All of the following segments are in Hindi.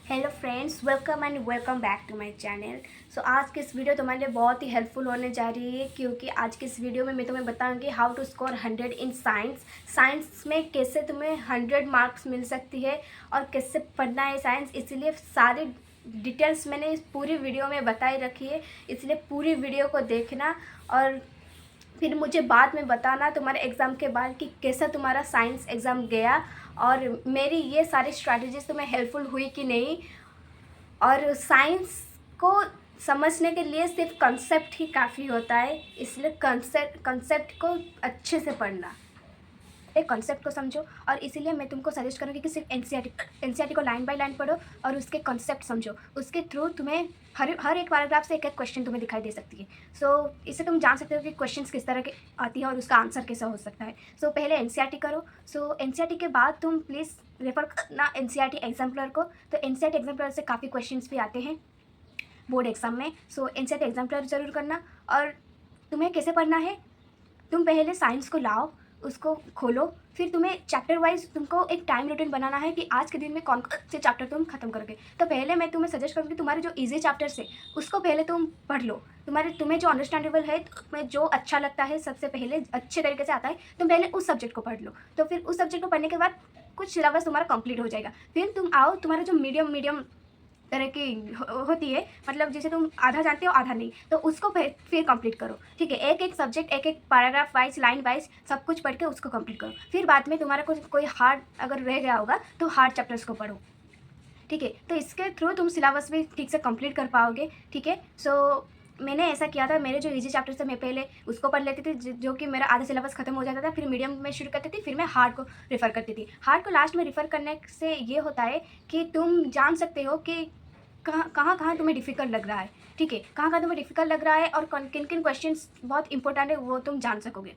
Hello friends, welcome and welcome back to my channel. So आज की इस वीडियो तुम्हारे लिए बहुत ही हेल्पफुल होने जा रही है, क्योंकि आज की इस वीडियो में मैं तुम्हें बताऊंगी how to score 100 in science. Science में कैसे तुम्हें 100 मार्क्स मिल सकती है और कैसे पढ़ना है साइंस। इसीलिए सारी डिटेल्स मैंने इस पूरी वीडियो में बताई रखी है, इसलिए पूरी वीडियो को देखना और फिर मुझे बाद में बताना तुम्हारे एग्ज़ाम के बाद कि कैसा तुम्हारा साइंस एग्ज़ाम गया और मेरी ये सारी स्ट्रैटेजीज तुम्हें हेल्पफुल हुई कि नहीं। और साइंस को समझने के लिए सिर्फ कंसेप्ट ही काफ़ी होता है, इसलिए कंसेप्ट को अच्छे से पढ़ना, एक कॉन्सेप्ट को समझो। और इसीलिए मैं तुमको सजेस्ट करूँगी कि सिर्फ एनसीईआरटी को लाइन बाय लाइन पढ़ो और उसके कॉन्सेप्ट समझो। उसके थ्रू तुम्हें हर एक पैराग्राफ से एक एक क्वेश्चन तुम्हें दिखाई दे सकती है। सो इससे तुम जान सकते हो कि क्वेश्चंस किस तरह के आती है और उसका आंसर कैसा हो सकता है। सो पहले एनसीईआरटी करो। सो एनसीईआरटी के बाद तुम प्लीज़ रेफर करना एनसीईआरटी एग्जाम्पलर को। तो एनसीईआरटी एग्जाम्पलर से काफ़ी क्वेश्चन भी आते हैं बोर्ड एग्जाम में। सो एनसीईआरटी एग्जाम्पलर ज़रूर करना। और तुम्हें कैसे पढ़ना है, तुम पहले साइंस को लाओ, उसको खोलो, फिर तुम्हें चैप्टर वाइज तुमको एक टाइम रूटीन बनाना है कि आज के दिन में कौन से चैप्टर तुम खत्म करोगे। तो पहले मैं तुम्हें सजेस्ट करूँगी तुम्हारे जो इजी चैप्टर्स है उसको पहले तुम पढ़ लो। तुम्हें जो अंडरस्टैंडेबल है, तुम्हें जो अच्छा लगता है, सबसे पहले अच्छे तरीके से आता है, तुम पहले उस सब्जेक्ट को पढ़ लो। तो फिर उस सब्जेक्ट को पढ़ने के बाद कुछ सिलेबस तुम्हारा कंप्लीट हो जाएगा। फिर तुम आओ, तुम्हारा जो मीडियम तरह की होती है, मतलब जैसे तुम आधा जानते हो आधा नहीं, तो उसको फिर कंप्लीट करो। ठीक है, एक एक सब्जेक्ट, एक एक पैराग्राफ वाइज, लाइन वाइज सब कुछ पढ़ के उसको कंप्लीट करो। फिर बाद में तुम्हारा कुछ कोई हार्ड अगर रह गया होगा तो हार्ड चैप्टर्स को पढ़ो। ठीक है, तो इसके थ्रू तुम सिलेबस भी ठीक से कंप्लीट कर पाओगे। ठीक है, सो मैंने ऐसा किया था, मेरे जो इजी चैप्टर्स थे मैं पहले उसको पढ़ लेती थी, जो कि मेरा आधा सिलेबस खत्म हो जाता था। फिर मीडियम में शुरू करती थी, फिर मैं हार्ड को रेफ़र करती थी। हार्ड को लास्ट में रेफ़र करने से ये होता है कि तुम जान सकते हो कि कहाँ तुम्हें डिफ़िकल्ट लग रहा है। ठीक है, कहाँ तुम्हें डिफ़िकल्ट लग रहा है और किन किन क्वेश्चंस बहुत इंपॉर्टेंट है वो तुम जान सकोगे।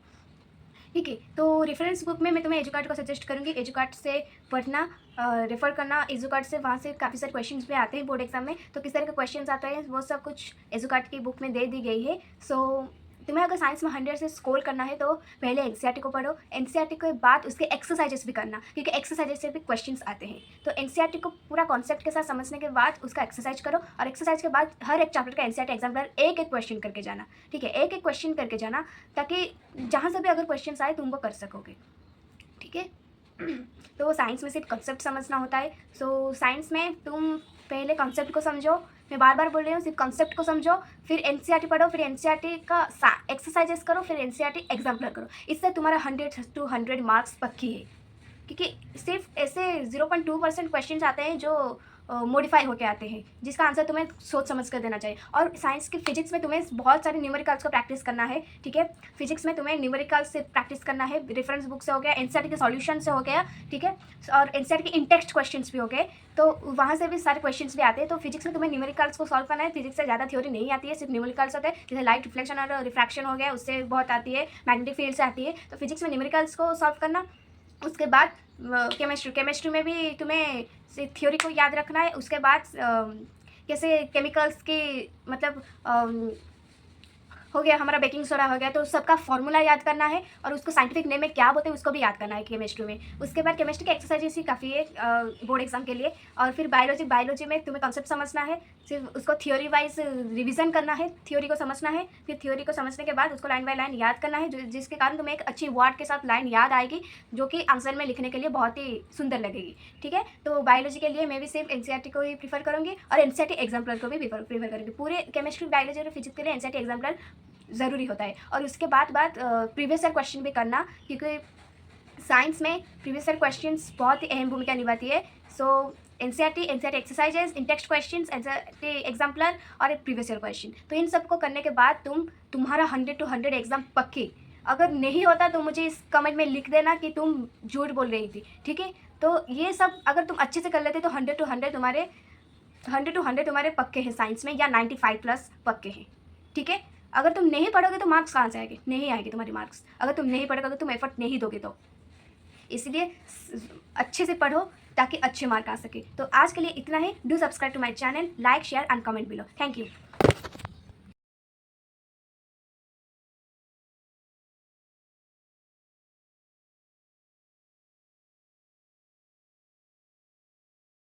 ठीक है, तो रेफरेंस बुक में मैं तुम्हें एजुकार्ट को सजेस्ट करूँगी, एजुकार्ट से पढ़ना, रेफ़र करना एजुकार्ट से। वहाँ से काफ़ी सारे क्वेश्चंस भी आते हैं बोर्ड एग्जाम में, तो किस तरह के क्वेश्चंस आते हैं वो सब कुछ एजुकार्ट की बुक में दे दी गई है। सो तुम्हें अगर साइंस में 100 से स्कोर करना है तो पहले एनसीईआरटी को पढ़ो। एनसीईआरटी के बाद उसके एक्सरसाइजेस भी करना, क्योंकि एक्सरसाइजेस से भी क्वेश्चंस आते हैं। तो एनसीईआरटी को पूरा कॉन्सेप्ट के साथ समझने के बाद उसका एक्सरसाइज करो, और एक्सरसाइज के बाद हर एक चैप्टर का एनसीईआरटी एग्जाम्पलर एक एक क्वेश्चन करके जाना। ठीक है, एक एक क्वेश्चन करके जाना, ताकि जहाँ से भी अगर क्वेश्चन आए तुम वो कर सकोगे। ठीक है, तो साइंस में सिर्फ कंसेप्ट समझना होता है। सो साइंस में तुम पहले कंसेप्ट को समझो, मैं बार बार बोल रही हूँ, सिर्फ कंसेप्ट को समझो, फिर एनसीईआरटी पढ़ो, फिर एनसीईआरटी का एक्सरसाइजेस करो, फिर एनसीईआरटी एग्जाम्पलर करो। इससे तुम्हारा 100 to 100 मार्क्स पक्की है, क्योंकि सिर्फ ऐसे 0.2% क्वेश्चन आते हैं जो मॉडिफाई होके आते हैं, जिसका आंसर तुम्हें सोच समझ कर देना चाहिए। और साइंस की फिजिक्स में तुम्हें बहुत सारे न्यूमेरिकल्स को प्रैक्टिस करना है। ठीक है, फिजिक्स में तुम्हें न्यूमेरिकल्स से प्रैक्टिस करना है, रेफरेंस बुक से हो गया, एनसीईआरटी के सॉल्यूशन से हो गया। ठीक है, और एनसीईआरटी के इन-टेक्स्ट क्वेश्चंस भी हो गए, तो वहाँ से भी सारे क्वेश्चंस भी आते हैं। तो फिजिक्स में तुम्हें न्यूमेरिकल्स को सॉल्व करना है। फिजिक्स से ज़्यादा थ्योरी नहीं आती है, सिर्फ न्यूमेरिकल्स होते हैं, जैसे लाइट रिफ्लेक्शन और रिफ्रैक्शन हो गया, उससे बहुत आती है, मैग्नेटिक फील्ड से आती है। तो फिजिक्स में न्यूमेरिकल्स को सॉल्व करना। उसके बाद केमिस्ट्री में भी तुम्हें थ्योरी को याद रखना है। उसके बाद कैसे केमिकल्स की, मतलब हो गया हमारा बेकिंग सोडा हो गया, तो सबका फॉर्मूला याद करना है और उसको साइंटिफिक नेम में क्या बोलते हैं उसको भी याद करना है केमिस्ट्री में। उसके बाद केमिस्ट्री की एक्सरसाइजेस ही काफ़ी है बोर्ड एग्जाम के लिए। और फिर बायोलॉजी में तुम्हें कॉन्सेप्ट समझना है, सिर्फ उसको थ्योरी वाइज रिविजन करना है, थ्योरी को समझना है। फिर थ्योरी को समझने के बाद उसको लाइन बाय लाइन याद करना है, जिसके कारण तुम्हें एक अच्छी वर्ड के साथ लाइन याद आएगी, जो कि आंसर में लिखने के लिए बहुत ही सुंदर लगेगी। ठीक है, तो बायोलॉजी के लिए मैं भी सिर्फ एनसीईआरटी को ही प्रीफर करूँगी और एनसीईआरटी एग्जाम्पलर को भी प्रीफर करूँगी। पूरे केमिस्ट्री, बायोलॉजी और फिजिक्स के लिए एनसीईआरटी एग्जाम्पलर ज़रूरी होता है। और उसके बाद प्रीवियस ईयर क्वेश्चन भी करना, क्योंकि साइंस में प्रीवियस ईयर क्वेश्चंस बहुत ही अहम भूमिका निभाती है। सो एनसीईआरटी एक्सरसाइजेस, इन टेक्स्ट क्वेश्चंस, एनसीईआरटी एग्जाम्पलर और एक प्रीवियस ईयर क्वेश्चन, तो इन सबको करने के बाद तुम्हारा 100 to 100 एग्जाम पक्की। अगर नहीं होता तो मुझे इस कमेंट में लिख देना कि तुम झूठ बोल रही थी। ठीक है, तो ये सब अगर तुम अच्छे से कर लेते तो 100 to 100 तुम्हारे पक्के हैं साइंस में, या 95+ पक्के हैं। ठीक है, अगर तुम नहीं पढ़ोगे तो मार्क्स कहाँ से आएंगे, नहीं आएंगे तुम्हारी मार्क्स, अगर तुम नहीं पढ़ोगे, अगर तुम एफर्ट नहीं दोगे तो। इसलिए अच्छे से पढ़ो ताकि अच्छे मार्क आ सके। तो आज के लिए इतना ही। Do subscribe to my channel, like, share and comment below. Thank you.